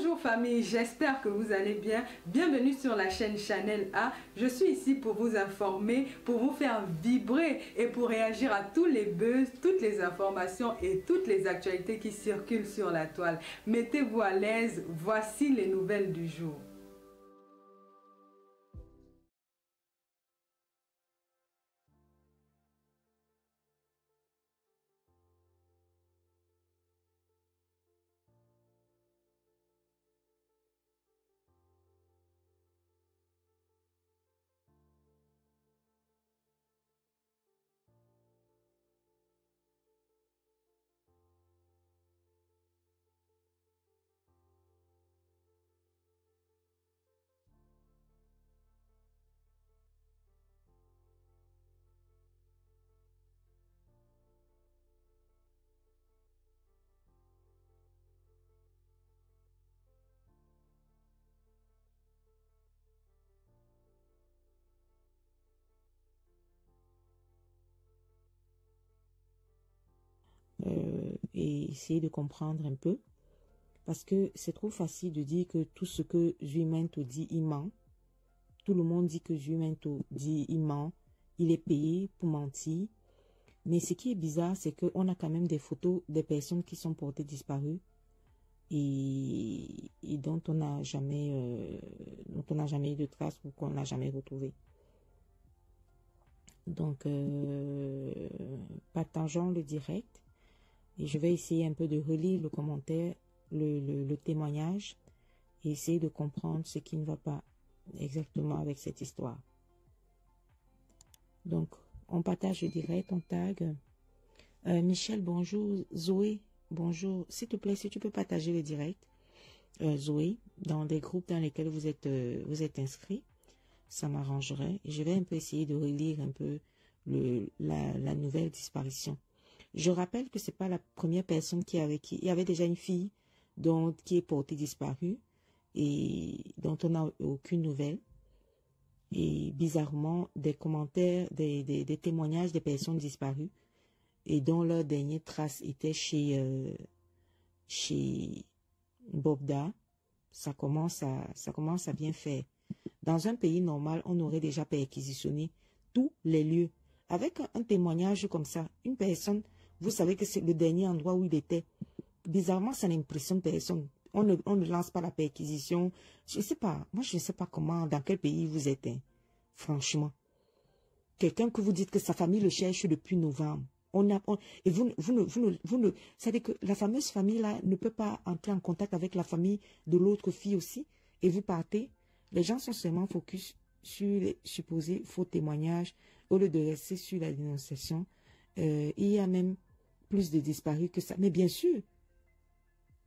Bonjour famille, j'espère que vous allez bien. Bienvenue sur la chaîne Chanel A. Je suis ici pour vous informer, pour vous faire vibrer et pour réagir à tous les buzz, toutes les informations et toutes les actualités qui circulent sur la toile. Mettez-vous à l'aise, voici les nouvelles du jour. Et essayer de comprendre un peu, parce que c'est trop facile de dire que tout ce que Zuimento dit, il ment. Tout le monde dit que Zuimento dit, il ment, il est payé pour mentir. Mais ce qui est bizarre, c'est qu'on a quand même des photos des personnes qui sont portées disparues et dont on n'a jamais eu de traces ou qu'on n'a jamais retrouvé. Donc, partageons le direct. Et je vais essayer un peu de relire le commentaire, le témoignage, et essayer de comprendre ce qui ne va pas exactement avec cette histoire. Donc, on partage le direct, on tag. Michel, bonjour. Zoé, bonjour. S'il te plaît, si tu peux partager le direct, Zoé, dans des groupes dans lesquels vous êtes inscrits, ça m'arrangerait. Et je vais un peu essayer de relire un peu la nouvelle disparition. Je rappelle que c'est pas la première personne il y avait déjà une fille qui est portée disparue et dont on n'a aucune nouvelle. Et bizarrement, des commentaires, des témoignages des personnes disparues et dont leur dernière trace était chez Bobda, ça commence à bien faire. Dans un pays normal, on aurait déjà perquisitionné tous les lieux. Avec un témoignage comme ça, une personne, vous savez que c'est le dernier endroit où il était. Bizarrement, ça n'impressionne personne. On ne lance pas la perquisition. Je ne sais pas. Moi, je ne sais pas dans quel pays vous êtes. Hein. Franchement. Quelqu'un que vous dites que sa famille le cherche depuis novembre. Et c'est-à-dire que la fameuse famille-là ne peut pas entrer en contact avec la famille de l'autre fille aussi. Et vous partez. Les gens sont seulement focus sur les supposés faux témoignages au lieu de rester sur la dénonciation. Il y a même plus de disparus que ça. Mais bien sûr,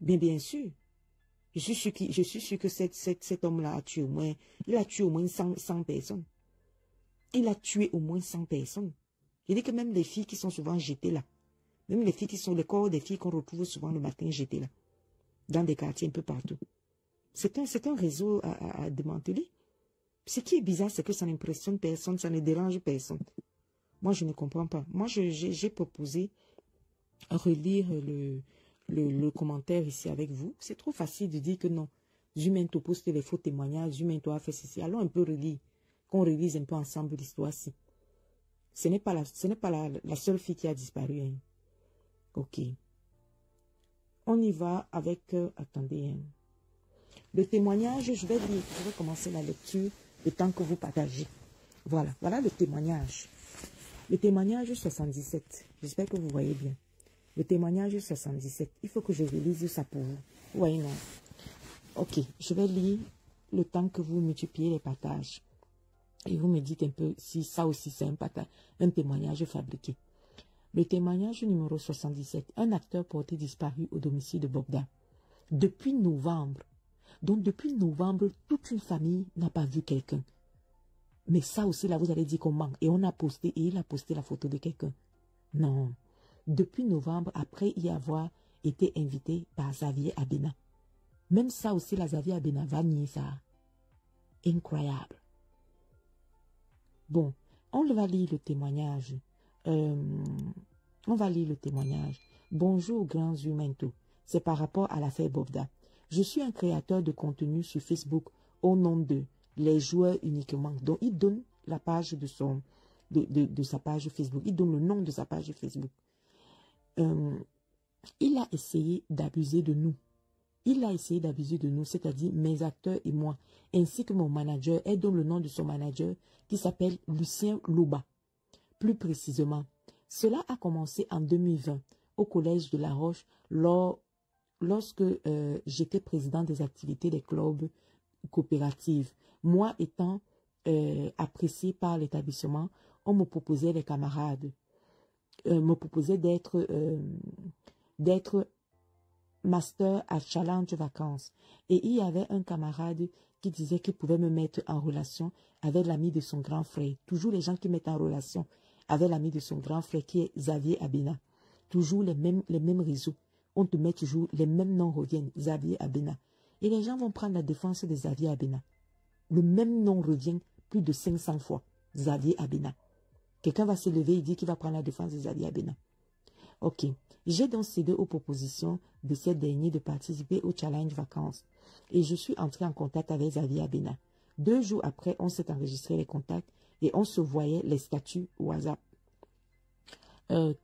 bien sûr, je suis sûr que cet homme-là a tué au moins, il a tué au moins 100 personnes. Il a tué au moins 100 personnes. Je dis que même les filles qui sont souvent jetées là, même les filles les corps des filles qu'on retrouve souvent le matin jetés là, dans des quartiers un peu partout. C'est un réseau à démanteler. Ce qui est bizarre, c'est que ça n'impressionne personne, ça ne dérange personne. Moi, je ne comprends pas. Moi, j'ai proposé relire le commentaire ici avec vous. C'est trop facile de dire que non. Zuimento poste les faux témoignages, Zuimento a fait ceci. Allons un peu relire, qu'on relise un peu ensemble l'histoire-ci. Ce n'est pas la seule fille qui a disparu. Hein. Ok. On y va avec... attendez. Hein. Le témoignage, je vais commencer la lecture le temps que vous partagez. Voilà le témoignage. Le témoignage 77. J'espère que vous voyez bien. Le témoignage 77. Il faut que je relise ça pour vous. Vous voyez, non? Ok, je vais lire le temps que vous multipliez les partages. Et vous me dites un peu si ça aussi c'est un témoignage fabriqué. Le témoignage numéro 77. Un acteur porté disparu au domicile de Bobda. Depuis novembre. Donc depuis novembre, toute une famille n'a pas vu quelqu'un. Mais ça aussi, là, vous allez dire qu'on manque. Et il a posté la photo de quelqu'un. Non. Depuis novembre, après y avoir été invité par Xavier Abena. Même ça aussi, la Xavier Abena va nier ça. Incroyable. Bon, on va lire le témoignage. Bonjour, grand Zuimento. C'est par rapport à l'affaire Bobda. Je suis un créateur de contenu sur Facebook au nom de Les Joueurs uniquement. Donc, il donne la page de sa page Facebook. Il donne le nom de sa page Facebook. Il a essayé d'abuser de nous. Il a essayé d'abuser de nous, c'est-à-dire mes acteurs et moi, ainsi que mon manager. Elle donne le nom de son manager qui s'appelle Lucien Loba. Plus précisément, cela a commencé en 2020 au Collège de La Roche lorsque j'étais président des activités des clubs coopératifs. Moi étant apprécié par l'établissement, on me proposait des camarades, me proposait d'être master à Challenge Vacances. Et il y avait un camarade qui disait qu'il pouvait me mettre en relation avec l'ami de son grand frère. Toujours les gens qui mettent en relation avec l'ami de son grand frère qui est Xavier Abena. Toujours les mêmes réseaux. On te met toujours, les mêmes noms reviennent, Xavier Abena. Et les gens vont prendre la défense de Xavier Abena. Le même nom revient plus de 500 fois, Xavier Abena. Quelqu'un va se lever et dire qu'il va prendre la défense de Xavier Abena. Ok. J'ai donc cédé aux propositions de ces derniers de participer au Challenge Vacances. Et je suis entré en contact avec Xavier Abena. 2 jours après, on s'est enregistré les contacts et on se voyait les statuts WhatsApp.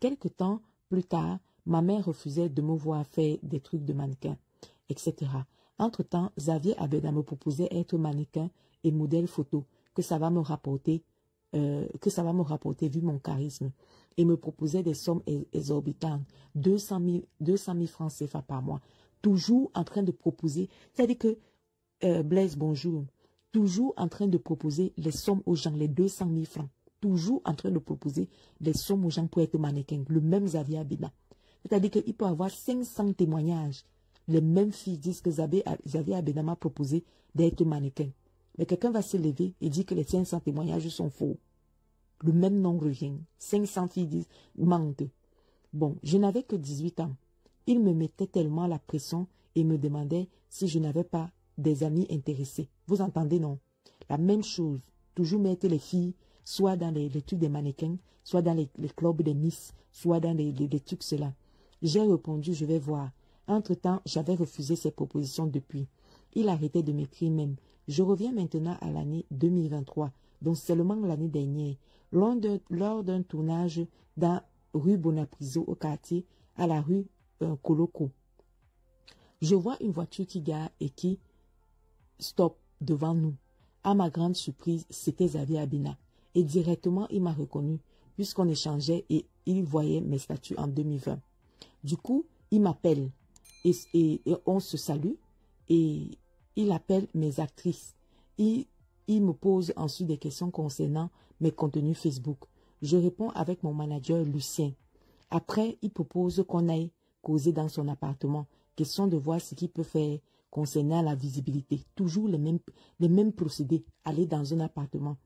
Quelque temps plus tard, ma mère refusait de me voir faire des trucs de mannequin, etc. Entre-temps, Xavier Abena me proposait être mannequin et modèle photo, que ça va me rapporter vu mon charisme, et me proposait des sommes exorbitantes, 200 000 francs CFA par mois, toujours en train de proposer, c'est-à-dire que, Blaise, bonjour, toujours en train de proposer les sommes aux gens, les 200 000 francs, toujours en train de proposer les sommes aux gens pour être mannequin, le même Xavier Abena. C'est-à-dire qu'il peut avoir 500 témoignages. Les mêmes filles disent que Xavier Abena m'a proposé d'être mannequin. Mais quelqu'un va se lever et dire que les 500 témoignages sont faux. Le même nom revient. 500 filles disent mentent. Bon, je n'avais que 18 ans. Il me mettait tellement la pression et me demandait si je n'avais pas des amis intéressés. Vous entendez, non? La même chose. Toujours mettre les filles, soit dans les trucs des mannequins, soit dans les clubs des Miss, soit dans les trucs cela. J'ai répondu, je vais voir. Entre-temps, j'avais refusé ses propositions depuis. Il arrêtait de m'écrire même. Je reviens maintenant à l'année 2023, donc seulement l'année dernière, lors d'un tournage dans rue Bonapriso au quartier, à la rue Coloco. Je vois une voiture qui gare et qui stoppe devant nous. À ma grande surprise, c'était Xavier Abena. Et directement, il m'a reconnu, puisqu'on échangeait et il voyait mes statuts en 2020. Du coup, il m'appelle et on se salue et il appelle mes actrices. Il me pose ensuite des questions concernant mes contenus Facebook. Je réponds avec mon manager Lucien. Après, il propose qu'on aille causer dans son appartement. Question de voir ce qu'il peut faire concernant la visibilité. Toujours les mêmes procédés. Aller dans un appartement.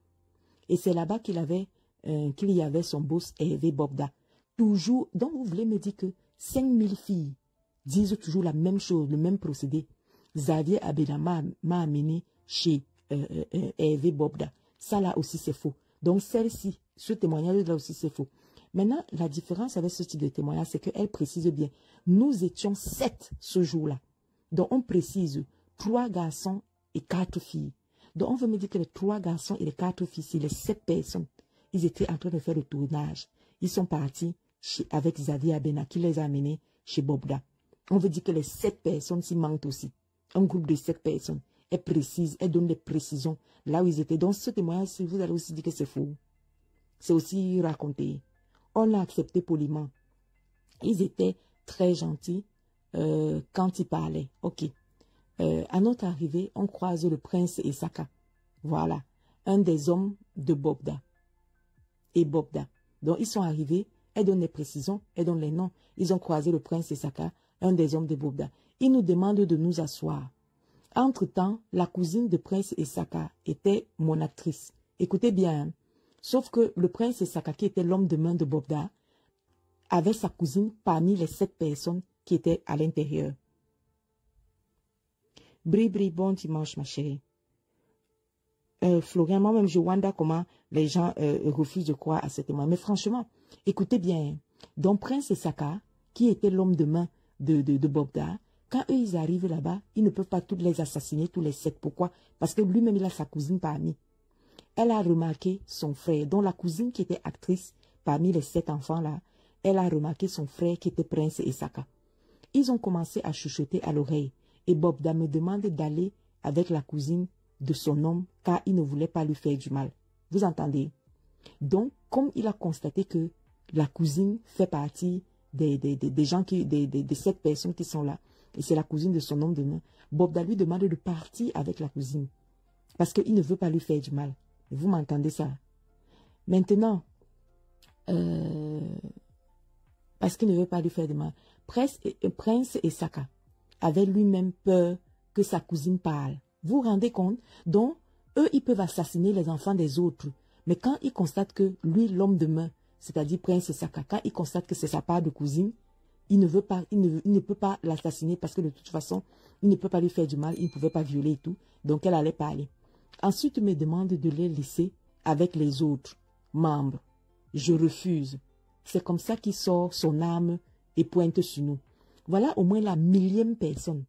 Et c'est là-bas qu'il y avait son boss Hervé Bobda. Toujours, donc vous voulez me dire que 5000 filles disent toujours la même chose, le même procédé. Xavier Abena m'a amené chez Hervé Bobda. Ça là aussi c'est faux. Donc celle-ci, ce témoignage-là aussi c'est faux. Maintenant, la différence avec ce type de témoignage, c'est qu'elle précise bien. Nous étions 7 ce jour-là. Donc on précise 3 garçons et 4 filles. Donc on veut me dire que les 3 garçons et les 4 filles, c'est les 7 personnes. Ils étaient en train de faire le tournage. Ils sont partis avec Xavier Abena qui les a amenés chez Bobda. On veut dire que les 7 personnes s'y mentent aussi. Un groupe de 7 personnes. Elle précise, elle donne des précisions là où ils étaient. Donc ce témoignage, vous allez aussi dire que c'est faux. C'est aussi raconté. On l'a accepté poliment. Ils étaient très gentils quand ils parlaient. Ok. À notre arrivée, on croise le prince Esaka. Voilà. Un des hommes de Bobda. Et Bobda. Donc ils sont arrivés. Elle donne les précisions. Elle donne les noms. Ils ont croisé le prince Esaka, un des hommes de Bobda. Ils nous demandent de nous asseoir. Entre-temps, la cousine de prince Esaka était mon actrice. Écoutez bien. Hein. Sauf que le prince Esaka, qui était l'homme de main de Bobda, avait sa cousine parmi les 7 personnes qui étaient à l'intérieur. Bri, bon dimanche, ma chérie. Florian, moi-même, je wonder comment les gens refusent de croire à ce témoin. Mais franchement, écoutez bien. Donc, prince Esaka, qui était l'homme de main de Bobda, Quand eux, ils arrivent là-bas, ils ne peuvent pas toutes les assassiner, tous les 7. Pourquoi? Parce que lui-même, il a sa cousine parmi. Elle a remarqué son frère, dont la cousine qui était actrice parmi les 7 enfants-là, elle a remarqué son frère qui était Prince Esaka. Ils ont commencé à chuchoter à l'oreille. Et Bobda me demande d'aller avec la cousine de son homme, car il ne voulait pas lui faire du mal. Vous entendez? Donc, comme il a constaté que la cousine fait partie des gens des 7 personnes qui sont là, et c'est la cousine de son homme demain, Bobda lui demande de partir avec la cousine. Parce qu'il ne veut pas lui faire du mal. Vous m'entendez ça? Maintenant, parce qu'il ne veut pas lui faire du mal, Prince Esaka avait lui-même peur que sa cousine parle. Vous vous rendez compte? Donc, eux, ils peuvent assassiner les enfants des autres. Mais quand ils constatent que lui, l'homme de main, c'est-à-dire Prince Esaka, quand il constate que c'est sa part de cousine, il ne peut pas l'assassiner parce que de toute façon, il ne peut pas lui faire du mal, il ne pouvait pas violer et tout. Donc, elle allait parler. Ensuite, il me demande de les laisser avec les autres membres. Je refuse. C'est comme ça qu'il sort son arme et pointe sur nous. Voilà au moins la 1000e personne.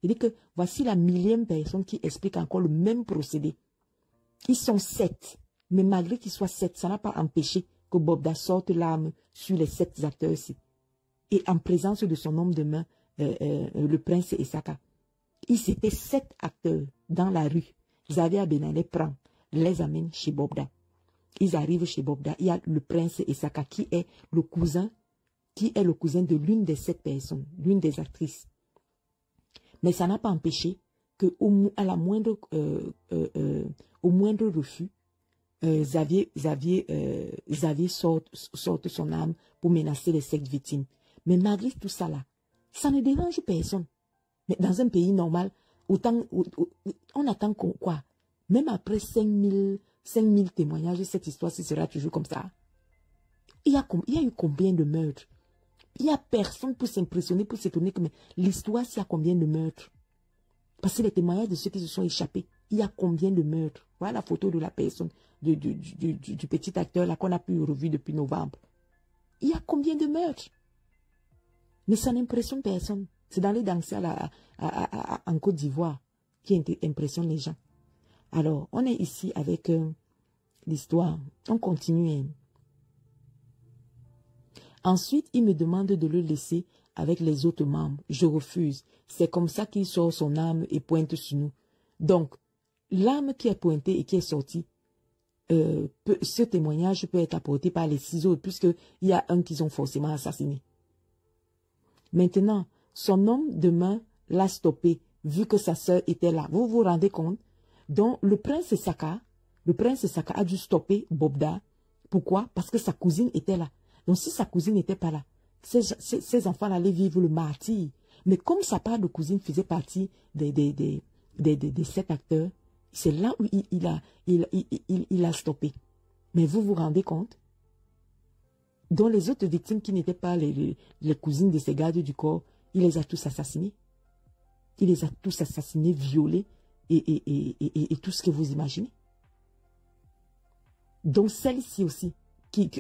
C'est-à-dire que voici la 1000e personne qui explique encore le même procédé. Ils sont 7. Mais malgré qu'ils soient 7, ça n'a pas empêché que Bobda sorte l'arme sur les 7 acteurs-ci. Et en présence de son homme de main, le prince Esaka. Ils étaient 7 acteurs dans la rue. Xavier Abenin les prend, les amène chez Bobda. Ils arrivent chez Bobda. Il y a le prince Esaka qui est le cousin de l'une des 7 personnes, l'une des actrices. Mais ça n'a pas empêché que au moindre refus, Xavier sorte son arme pour menacer les 7 victimes. Mais malgré tout ça là, ça ne dérange personne. Mais dans un pays normal, on attend quoi? Même après 5000 témoignages, cette histoire-ci sera toujours comme ça. Il y a eu combien de meurtres? Il n'y a personne pour s'impressionner, pour s'étonner que l'histoire, s'il y a combien de meurtres? Parce que les témoignages de ceux qui se sont échappés, il y a combien de meurtres? Voilà la photo de la personne, du petit acteur là qu'on a pu revu depuis novembre. Il y a combien de meurtres? Mais ça n'impressionne personne. C'est dans les danses en Côte d'Ivoire qui impressionne les gens. Alors, on est ici avec l'histoire. On continue. Ensuite, il me demande de le laisser avec les autres membres. Je refuse. C'est comme ça qu'il sort son arme et pointe sur nous. Donc, l'arme qui est pointée et qui est sortie, ce témoignage peut être apporté par les 6 autres, puisqu'il y a un qu'ils ont forcément assassiné. Maintenant, son homme de main l'a stoppé, vu que sa sœur était là. Vous vous rendez compte? Donc, le prince Esaka a dû stopper Bobda. Pourquoi? Parce que sa cousine était là. Donc, si sa cousine n'était pas là, ces enfants allaient vivre le martyre. Mais comme sa part de cousine faisait partie des 7 acteurs, c'est là où il a stoppé. Mais vous vous rendez compte? Donc, les autres victimes qui n'étaient pas les cousines de ces gardes du corps, il les a tous assassinés. Il les a tous assassinés, violés et tout ce que vous imaginez. Donc, celle-ci aussi, qui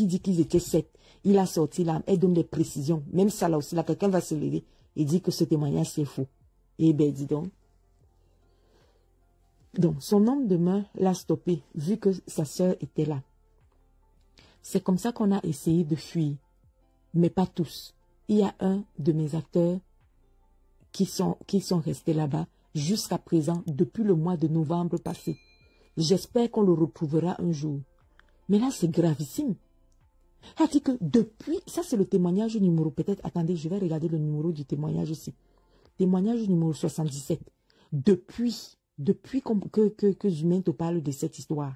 dit qu'ils étaient 7, il a sorti l'arme, elle donne des précisions. Même ça là aussi, là, quelqu'un va se lever et dit que ce témoignage c'est faux. Eh bien, dis donc. Donc, son homme de main l'a stoppé, vu que sa sœur était là. C'est comme ça qu'on a essayé de fuir, mais pas tous. Il y a un de mes acteurs qui sont restés là-bas jusqu'à présent, depuis le mois de novembre passé. J'espère qu'on le retrouvera un jour. Mais là, c'est gravissime. C'est-à-dire que depuis, ça c'est le témoignage numéro, peut-être, attendez, je vais regarder le numéro du témoignage aussi. Témoignage numéro 77. Depuis que Zumen te parle de cette histoire,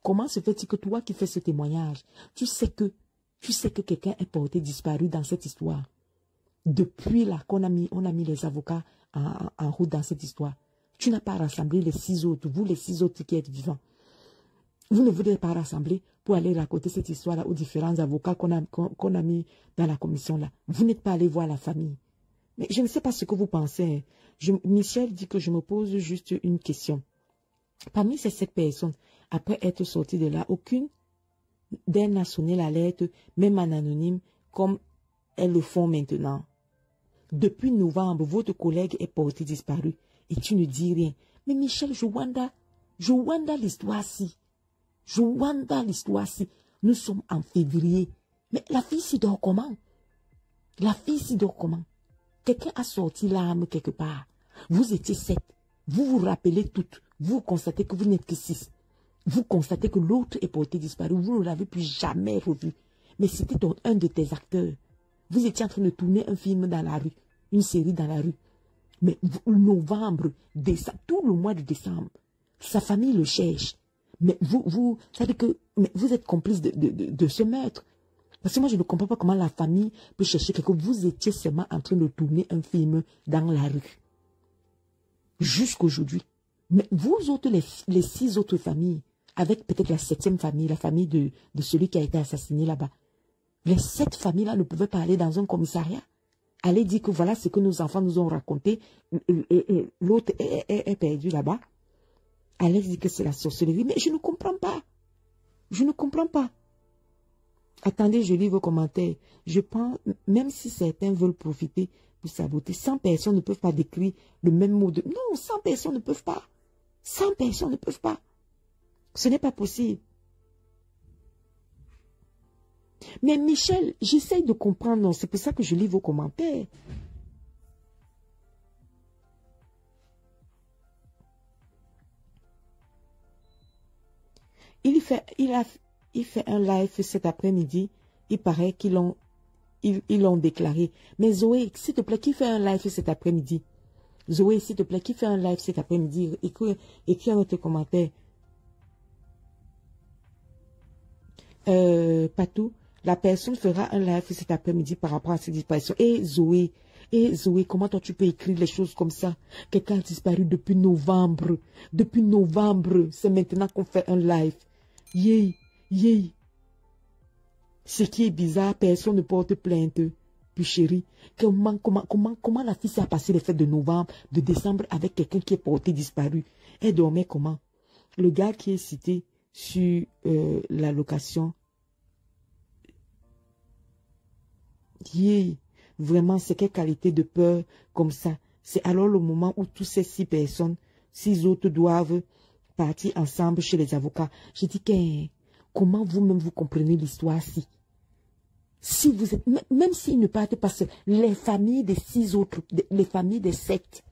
comment se fait-il que toi qui fais ce témoignage, tu sais que quelqu'un est porté disparu dans cette histoire? Depuis là qu'on a mis les avocats en route dans cette histoire, tu n'as pas rassemblé les 6 autres, vous les 6 autres qui êtes vivants. Vous ne voulez pas rassembler pour aller raconter cette histoire-là aux différents avocats qu'on a mis dans la commission-là. Vous n'êtes pas allé voir la famille. Mais je ne sais pas ce que vous pensez. Michel dit que je me pose juste une question. Parmi ces 7 personnes, après être sorties de là, aucune d'elles n'a sonné l'alerte, même en anonyme, comme elles le font maintenant. Depuis novembre, votre collègue est porté disparu et tu ne dis rien. Mais Michel, Joanda l'histoire-ci. Joanda l'histoire-ci. Nous sommes en février. Mais la fille s'y dort comment? La fille s'y dort comment? Quelqu'un a sorti l'arme quelque part. Vous étiez 7. Vous vous rappelez toutes. Vous constatez que vous n'êtes que 6. Vous constatez que l'autre est porté disparu. Vous ne l'avez plus jamais revu. Mais c'était donc un de tes acteurs. Vous étiez en train de tourner un film dans la rue. Une série dans la rue. Mais novembre, décembre, tout le mois de décembre, sa famille le cherche. Mais c'est-à-dire que vous êtes complice de ce meurtre. Parce que moi, je ne comprends pas comment la famille peut chercher quelqu'un. Vous étiez seulement en train de tourner un film dans la rue. Jusqu'aujourd'hui. Mais vous autres, les 6 autres familles, avec peut-être la 7e famille, la famille de celui qui a été assassiné là-bas, les 7 familles-là ne pouvaient pas aller dans un commissariat. Aller dire que voilà ce que nos enfants nous ont raconté. L'autre est perdu là-bas. Alex dit que c'est la sorcellerie. Mais je ne comprends pas. Je ne comprends pas. Attendez, je lis vos commentaires. Je pense, même si certains veulent profiter pour saboter, 100 personnes ne peuvent pas décrire le même mot de... Non, 100 personnes ne peuvent pas. 100 personnes ne peuvent pas. Ce n'est pas possible. Mais Michel, j'essaye de comprendre. C'est pour ça que je lis vos commentaires. Il fait un live cet après-midi. Il paraît qu'ils l'ont déclaré. Mais Zoé, s'il te plaît, qui fait un live cet après-midi? Zoé, s'il te plaît, qui fait un live cet après-midi? Écris un autre commentaire. Patou, la personne fera un live cet après-midi par rapport à cette disparition. Et Zoé, comment toi tu peux écrire les choses comme ça? Quelqu'un a disparu depuis novembre. Depuis novembre, c'est maintenant qu'on fait un live. Yay. Ce qui est bizarre, personne ne porte plainte. Puis chérie, comment la fille s'est passé les fêtes de novembre, de décembre avec quelqu'un qui est porté disparu? Elle dormait comment? Le gars qui est cité sur la location. Vraiment, c'est quelle qualité de peur comme ça? C'est alors le moment où tous ces 6 personnes, 6 autres doivent partir ensemble chez les avocats. Je dis que comment vous-même vous comprenez l'histoire-ci? Si vous êtes, même s'ils ne partent pas seuls, les familles des 6 autres, les familles des 7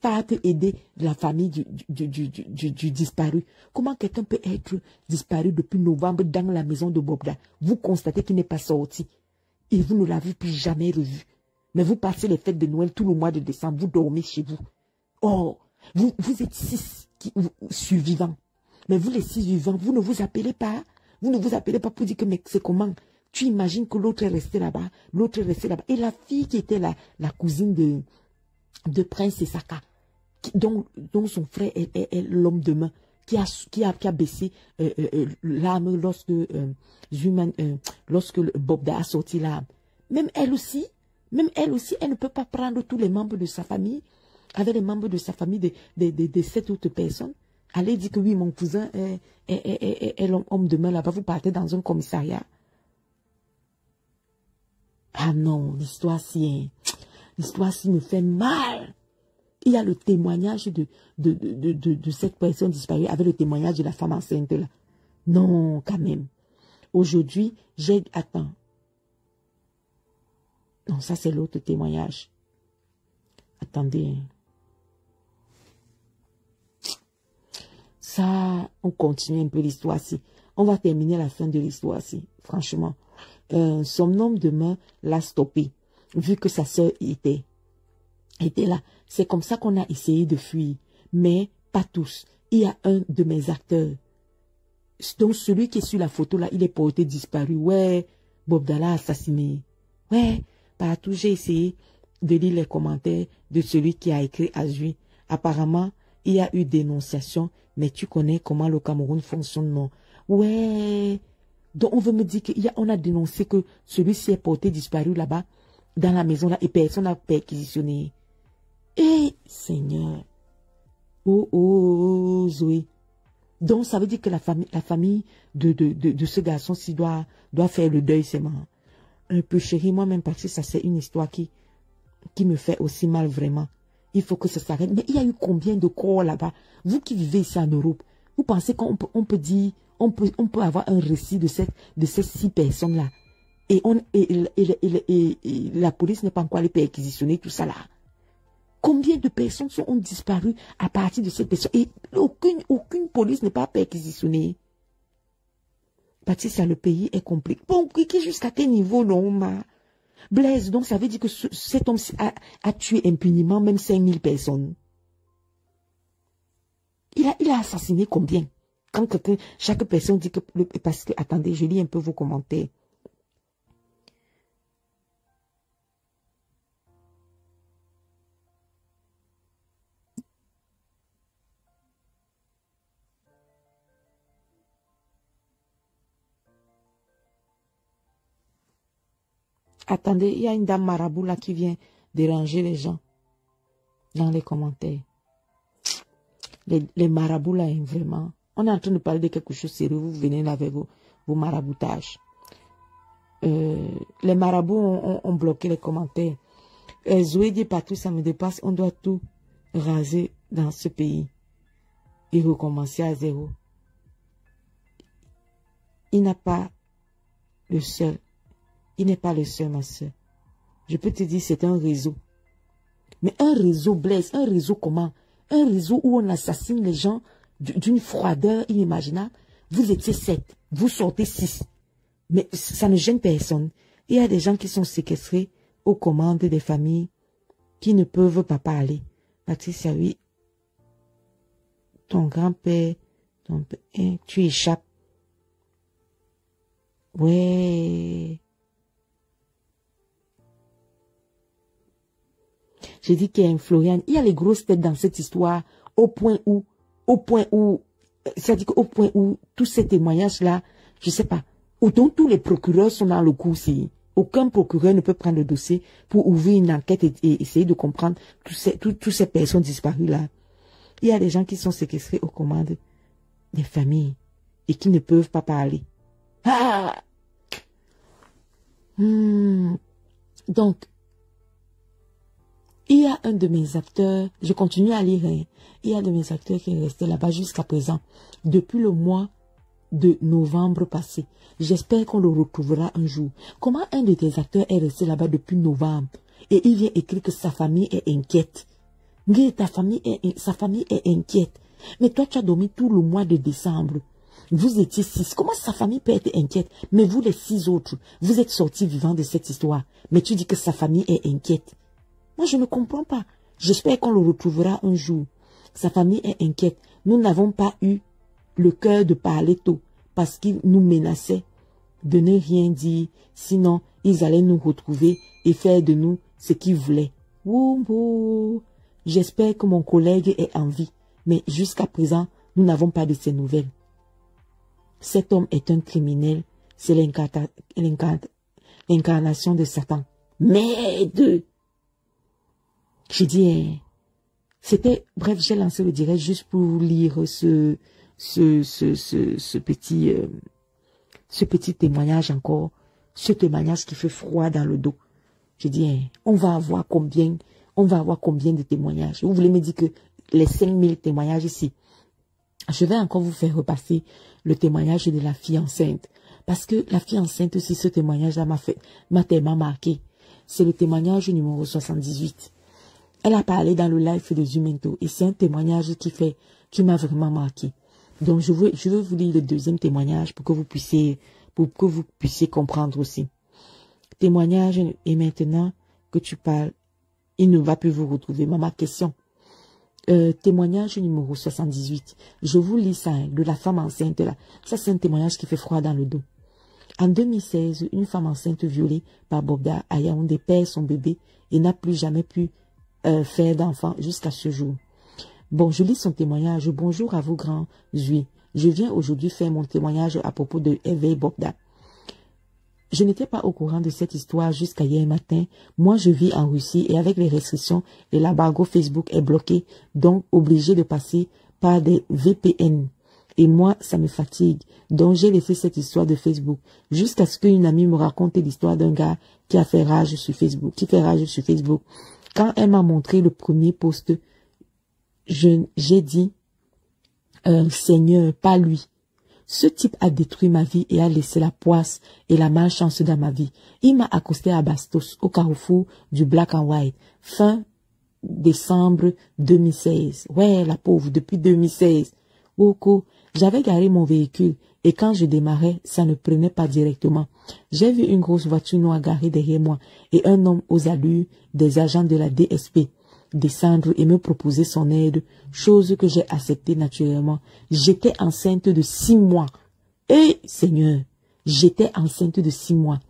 partent aider la famille du disparu. Comment quelqu'un peut être disparu depuis novembre dans la maison de Bobda? Vous constatez qu'il n'est pas sorti et vous ne l'avez plus jamais revu. Mais vous passez les fêtes de Noël tout le mois de décembre, vous dormez chez vous. Oh, vous êtes 6 survivants. Mais vous les 6 vivants, vous ne vous appelez pas. Vous ne vous appelez pas pour dire que mais c'est comment? Tu imagines que l'autre est resté là-bas, l'autre est resté là-bas. Et la fille qui était la cousine de Prince Esaka, dont son frère est l'homme de main, qui a baissé l'arme lorsque Bobda a sorti l'arme. Même elle aussi, elle ne peut pas prendre tous les membres de sa famille, avec les membres de sa famille de 7 autres personnes. Allez dire que oui, mon cousin est l'homme de main là-bas, vous partez dans un commissariat. Ah non, l'histoire-ci me fait mal. Il y a le témoignage de cette personne disparue avec le témoignage de la femme enceinte là. Non, quand même. Aujourd'hui, attends. Non, ça c'est l'autre témoignage. Attendez. Ça, on continue un peu l'histoire-ci. On va terminer la fin de l'histoire-ci, franchement. Son homme de main l'a stoppé, vu que sa sœur était là. C'est comme ça qu'on a essayé de fuir, mais pas tous. Il y a un de mes acteurs. Donc celui qui est sur la photo là, il est porté disparu. Ouais, Bobdala assassiné. Ouais, partout j'ai essayé de lire les commentaires de celui qui a écrit Azui. Apparemment, il y a eu dénonciation, mais tu connais comment le Cameroun fonctionne, non? Ouais. Donc on veut me dire qu'on a dénoncé que celui-ci est porté disparu là-bas, dans la maison là, et personne n'a perquisitionné. Eh, Seigneur. Oh, Zoé. Donc ça veut dire que la famille de ce garçon-ci doit faire le deuil seulement. Un peu chérie, moi-même, parce que ça c'est une histoire qui qui me fait aussi mal vraiment. Il faut que ça s'arrête. Mais il y a eu combien de corps là-bas? Vous qui vivez ici en Europe, vous pensez qu'on peut dire, on peut avoir un récit de ces 6 personnes-là? Et la police n'est pas encore allée perquisitionner tout ça là. Combien de personnes ont disparu à partir de cette personne? Et aucune police n'est pas perquisitionnée. Patricia, le pays est compliqué. Bon, jusqu'à quel niveau, non, ma? Blaise, donc ça veut dire que cet homme a tué impunément même 5000 personnes. Il a assassiné combien? Quand chaque personne dit que... Parce que, attendez, je lis un peu vos commentaires. Attendez, il y a une dame marabout là qui vient déranger les gens dans les commentaires. Les marabouts là, vraiment. On est en train de parler de quelque chose de sérieux. Vous venez là avec vos maraboutages. Les marabouts ont bloqué les commentaires. Zoé dit partout, ça me dépasse. On doit tout raser dans ce pays et recommencer à zéro. Il n'est pas le seul. Il n'est pas le seul, ma soeur. Je peux te dire, c'est un réseau. Mais un réseau, Blaise, un réseau comment? Un réseau où on assassine les gens d'une froideur inimaginable. Vous étiez 7, vous sortez 6. Mais ça ne gêne personne. Il y a des gens qui sont séquestrés aux commandes des familles qui ne peuvent pas parler. Patricia, oui. Ton grand-père, tu échappes. Ouais. J'ai dit qu'il y a un Florian. Il y a les grosses têtes dans cette histoire au point où, c'est-à-dire qu'au point où tous ces témoignages-là, je sais pas, autant tous les procureurs sont dans le coup, si aucun procureur ne peut prendre le dossier pour ouvrir une enquête et essayer de comprendre toutes ces personnes disparues-là. Il y a des gens qui sont séquestrés aux commandes des familles et qui ne peuvent pas parler. Ah! Donc, il y a un de mes acteurs, je continue à lire, hein, il y a un de mes acteurs qui est resté là-bas jusqu'à présent, depuis le mois de novembre passé. J'espère qu'on le retrouvera un jour. Comment un de tes acteurs est resté là-bas depuis novembre et il vient écrire que sa famille est inquiète? Sa famille est inquiète. Mais toi, tu as dormi tout le mois de décembre. Vous étiez 6. Comment sa famille peut être inquiète? Mais vous, les 6 autres, vous êtes sortis vivants de cette histoire. Mais tu dis que sa famille est inquiète. Moi, je ne comprends pas. J'espère qu'on le retrouvera un jour. Sa famille est inquiète. Nous n'avons pas eu le cœur de parler tôt parce qu'ils nous menaçaient de ne rien dire. Sinon, ils allaient nous retrouver et faire de nous ce qu'ils voulaient. Wouhou! J'espère que mon collègue est en vie. Mais jusqu'à présent, nous n'avons pas de ses nouvelles. Cet homme est un criminel. C'est l'incarnation de Satan. Merde! J'ai dit, c'était, bref, j'ai lancé le direct juste pour lire ce petit témoignage encore, ce témoignage qui fait froid dans le dos. J'ai dit, on va avoir combien de témoignages? Vous voulez me dire que les 5000 témoignages ici, je vais encore vous faire repasser le témoignage de la fille enceinte. Parce que la fille enceinte aussi, ce témoignage-là m'a tellement marqué. C'est le témoignage numéro 78. Elle a parlé dans le live de Zumento et c'est un témoignage qui m'a vraiment marqué. Donc je veux vous lire le deuxième témoignage pour que vous puissiez comprendre aussi. Témoignage, et maintenant que tu parles, il ne va plus vous retrouver. Ma question. Témoignage numéro 78. Je vous lis ça, hein, de la femme enceinte là. Ça c'est un témoignage qui fait froid dans le dos. En 2016, une femme enceinte violée par Bobda à Yaoundé perd son bébé et n'a plus jamais pu faire d'enfant jusqu'à ce jour. Bon, je lis son témoignage. Bonjour à vous, grand Zui. Je viens aujourd'hui faire mon témoignage à propos de Hervé Bobda. Je n'étais pas au courant de cette histoire jusqu'à hier matin. Moi, je vis en Russie et avec les restrictions et l'embargo Facebook est bloqué, donc obligé de passer par des VPN. Et moi, ça me fatigue. Donc, j'ai laissé cette histoire de Facebook jusqu'à ce qu'une amie me raconte l'histoire d'un gars qui a fait rage sur Facebook, Quand elle m'a montré le premier poste, j'ai dit, Seigneur, pas lui. Ce type a détruit ma vie et a laissé la poisse et la malchance dans ma vie. Il m'a accosté à Bastos, au carrefour du Black and White, fin décembre 2016. Ouais, la pauvre, depuis 2016. J'avais garé mon véhicule et quand je démarrais, ça ne prenait pas directement. J'ai vu une grosse voiture noire garée derrière moi et un homme aux allures des agents de la DSP descendre et me proposer son aide, chose que j'ai acceptée naturellement. J'étais enceinte de 6 mois. Eh, Seigneur, j'étais enceinte de 6 mois.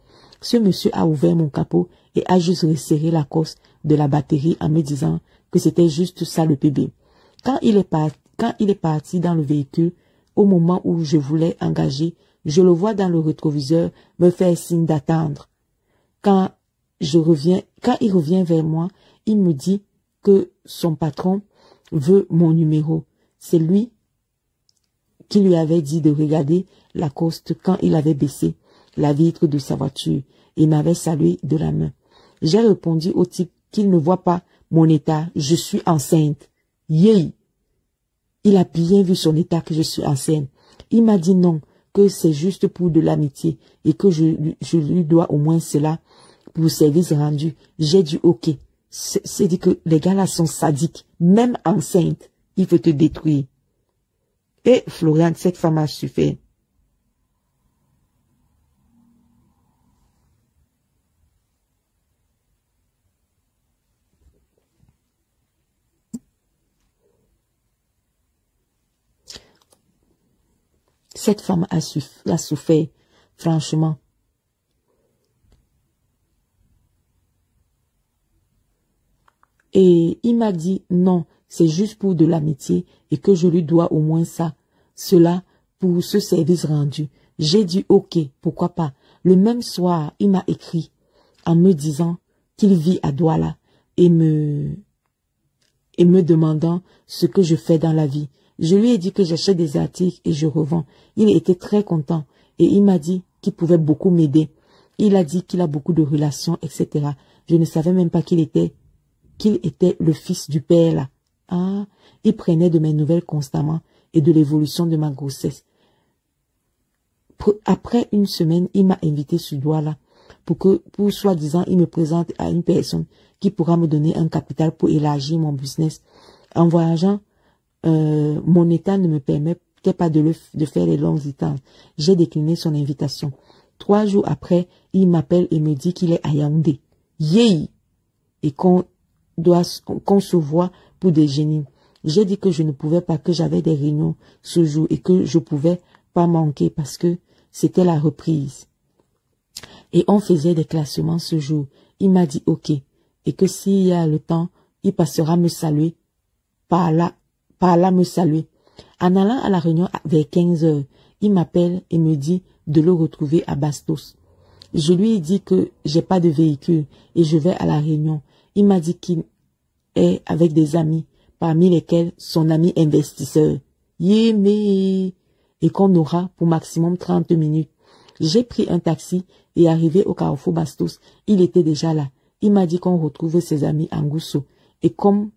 Ce monsieur a ouvert mon capot et a juste resserré la cosse de la batterie en me disant que c'était juste ça le bébé. Quand il est parti dans le véhicule, au moment où je voulais engager, je le vois dans le rétroviseur me faire signe d'attendre. Quand il revient vers moi, il me dit que son patron veut mon numéro. C'est lui qui lui avait dit de regarder Lacoste quand il avait baissé la vitre de sa voiture et m'avait salué de la main. J'ai répondu au type qu'il ne voit pas mon état, je suis enceinte. Yay! Il a bien vu son état que je suis enceinte. Il m'a dit non, que c'est juste pour de l'amitié et que je lui dois au moins cela pour service rendu. J'ai dit ok. C'est dit que les gars là sont sadiques. Même enceinte, il veut te détruire. Et Florian, cette femme a su faire. Cette femme a souffert, franchement. Et il m'a dit non, c'est juste pour de l'amitié et que je lui dois au moins cela pour ce service rendu. J'ai dit ok, pourquoi pas. Le même soir, il m'a écrit en me disant qu'il vit à Douala et me demandant ce que je fais dans la vie. Je lui ai dit que j'achète des articles et je revends. Il était très content et il m'a dit qu'il pouvait beaucoup m'aider. Il a dit qu'il a beaucoup de relations, etc. Je ne savais même pas qu'il était le fils du père là. Ah, il prenait de mes nouvelles constamment et de l'évolution de ma grossesse. Après une semaine, il m'a invité sur Douala pour soi-disant, il me présente à une personne qui pourra me donner un capital pour élargir mon business. En voyageant, mon état ne me permettait pas de faire les longues distances. J'ai décliné son invitation. 3 jours après, il m'appelle et me dit qu'il est à Yaoundé. Yay! Et qu'on se voit pour déjeuner. J'ai dit que je ne pouvais pas, que j'avais des réunions ce jour et que je pouvais pas manquer parce que c'était la reprise. Et on faisait des classements ce jour. Il m'a dit ok. Et que s'il y a le temps, il passera me saluer. Par là me saluer. En allant à la réunion vers 15 heures, il m'appelle et me dit de le retrouver à Bastos. Je lui ai dit que j'ai pas de véhicule et je vais à la réunion. Il m'a dit qu'il est avec des amis, parmi lesquels son ami investisseur. Et qu'on aura pour maximum 30 minutes. J'ai pris un taxi et arrivé au carrefour Bastos, il était déjà là. Il m'a dit qu'on retrouve ses amis en Gousso. Et comme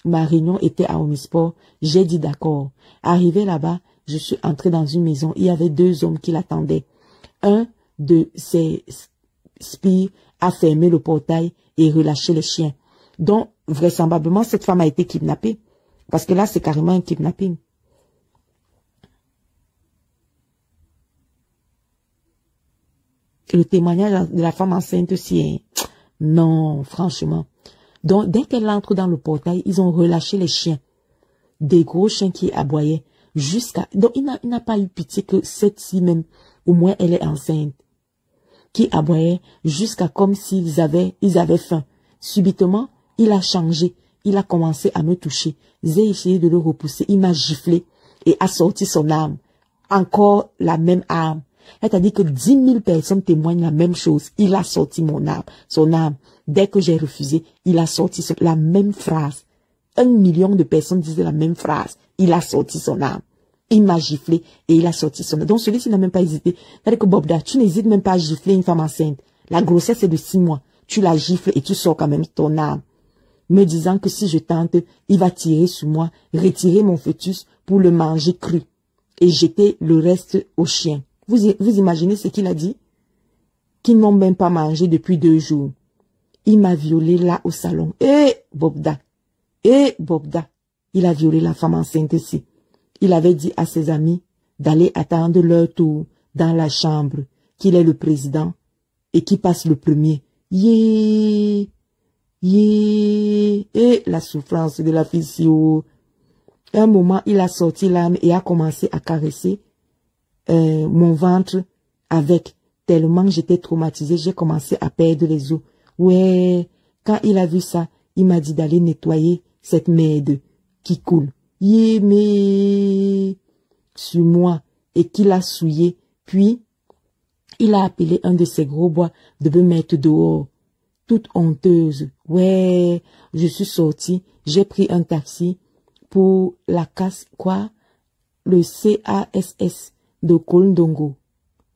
ma réunion était à Omisport, j'ai dit d'accord. Arrivé là-bas, je suis entré dans une maison. Il y avait 2 hommes qui l'attendaient. Un de ces spies a fermé le portail et relâché les chiens. Donc, vraisemblablement, cette femme a été kidnappée. Parce que là, c'est carrément un kidnapping. Le témoignage de la femme enceinte aussi, hein. Non, franchement. Donc, dès qu'elle entre dans le portail, ils ont relâché les chiens. Des gros chiens qui aboyaient. Donc, il n'a pas eu pitié que cette-ci même, au moins, elle est enceinte. Qui aboyaient jusqu'à comme s'ils avaient faim. Subitement, il a changé. Il a commencé à me toucher. J'ai essayé de le repousser. Il m'a giflé et a sorti son arme. Encore la même arme. C'est-à-dire que 10 000 personnes témoignent la même chose. Il a sorti son arme. Dès que j'ai refusé, il a sorti la même phrase. 1 million de personnes disaient la même phrase. Il a sorti son arme. Il m'a giflé et il a sorti son arme. Donc celui-ci n'a même pas hésité. C'est-à-dire que Bobda, tu n'hésites même pas à gifler une femme enceinte. La grossesse est de 6 mois. Tu la gifles et tu sors quand même ton arme. me disant que si je tente, il va tirer sur moi, retirer mon fœtus pour le manger cru et jeter le reste aux chiens. Vous imaginez ce qu'il a dit? Qu'ils n'ont même pas mangé depuis 2 jours. Il m'a violé là au salon. Bobda. Bobda. Il a violé la femme enceinte ici. Il avait dit à ses amis d'aller attendre leur tour dans la chambre, qu'il est le président et qui passe le premier. Et la souffrance de la fille si haut. Un moment, il a sorti l'âme et a commencé à caresser mon ventre avec. Tellement j'étais traumatisée, j'ai commencé à perdre les os. Ouais, quand il a vu ça, il m'a dit d'aller nettoyer cette merde qui coule. Mais sur moi et qu'il a souillé. Puis, il a appelé un de ses gros bois de me mettre dehors. Toute honteuse. Ouais, je suis sortie, j'ai pris un taxi pour la casse, quoi? Le CASS de Kolndongo.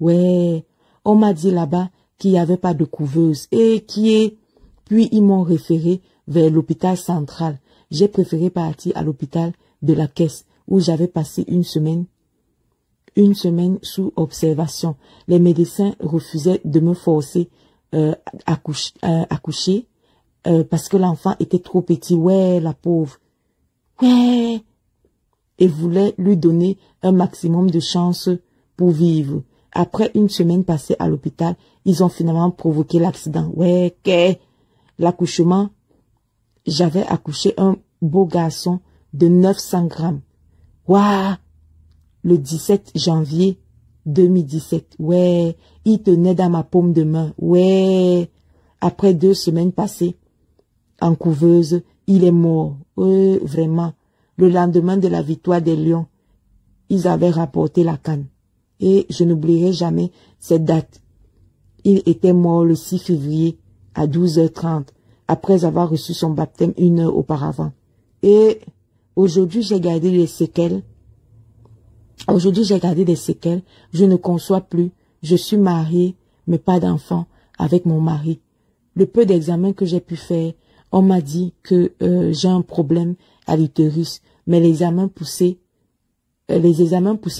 Ouais. On m'a dit là-bas qu'il n'y avait pas de couveuse et puis ils m'ont référé vers l'hôpital central. J'ai préféré partir à l'hôpital de la Caisse où j'avais passé une semaine sous observation. Les médecins refusaient de me forcer à coucher parce que l'enfant était trop petit. Ouais, la pauvre. Ouais. Et voulaient lui donner un maximum de chance pour vivre. Après une semaine passée à l'hôpital, ils ont finalement provoqué l'accident. Ouais, l'accouchement, j'avais accouché un beau garçon de 900 grammes. Waouh! Le 17 janvier 2017. Ouais, il tenait dans ma paume de main. Ouais, après 2 semaines passées en couveuse, il est mort. Vraiment. Le lendemain de la victoire des Lions, ils avaient rapporté la canne. Et je n'oublierai jamais cette date. Il était mort le 6 février à 12h30, après avoir reçu son baptême 1 heure auparavant. Et aujourd'hui, j'ai gardé les séquelles. Je ne conçois plus. Je suis mariée, mais pas d'enfant avec mon mari. Le peu d'examens que j'ai pu faire, on m'a dit que j'ai un problème à l'utérus, mais les examens poussés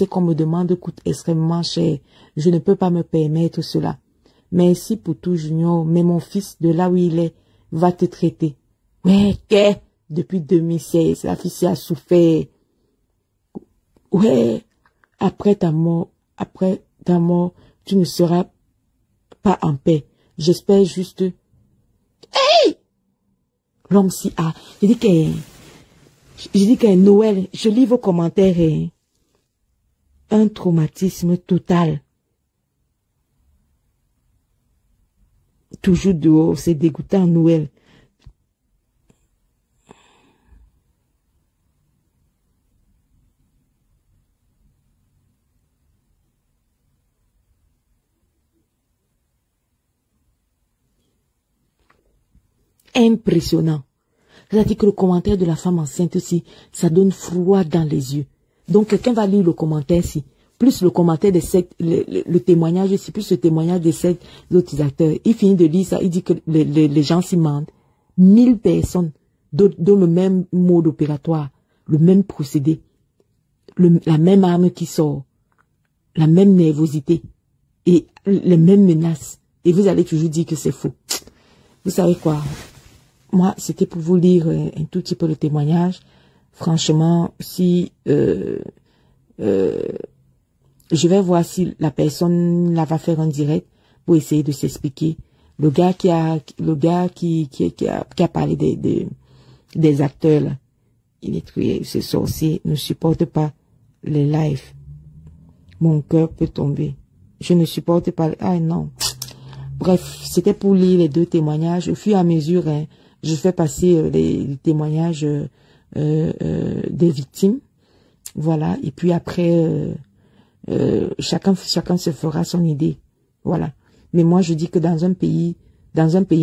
qu'on me demande coûtent extrêmement cher. Je ne peux pas me permettre cela. Merci pour tout, Junior, mais mon fils, de là où il est, va te traiter. Ouais, depuis 2016, la fille a souffert. Ouais, après ta mort, tu ne seras pas en paix. J'espère juste... Hey! L'homme si a. Je dis que Noël, je lis vos commentaires. Un traumatisme total. Toujours dehors, c'est dégoûtant, Noël. Impressionnant. C'est-à-dire que le commentaire de la femme enceinte aussi, ça donne froid dans les yeux. Donc quelqu'un va lire le commentaire ici, plus le commentaire des sectes, le témoignage ici, plus le témoignage des sectes, des autres acteurs. Il finit de lire ça, il dit que les gens s'y mentent. 1000 personnes dont le même mode opératoire, le même procédé, la même arme qui sort, la même nervosité et les mêmes menaces. Et vous allez toujours dire que c'est faux. Vous savez quoi? Moi, c'était pour vous lire un tout petit peu le témoignage. Franchement, si je vais voir si la personne là va faire un direct pour essayer de s'expliquer. Le gars qui a parlé des acteurs là, il est crié, ce sorcier ne supporte pas les lives. Mon cœur peut tomber. Je ne supporte pas. Ah non. Bref, c'était pour lire les 2 témoignages. Au fur et à mesure, hein, je fais passer les témoignages des victimes. Voilà. Et puis après, chacun se fera son idée. Voilà. Mais moi, je dis que dans un pays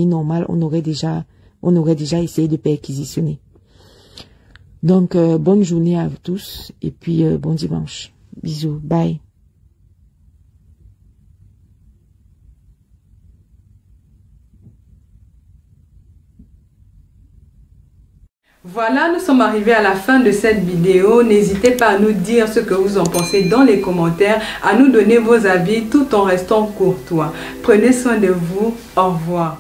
normal, on aurait déjà essayé de perquisitionner. Donc, bonne journée à vous tous. Et puis, bon dimanche. Bisous. Bye. Voilà, nous sommes arrivés à la fin de cette vidéo. N'hésitez pas à nous dire ce que vous en pensez dans les commentaires, à nous donner vos avis tout en restant courtois. Prenez soin de vous. Au revoir.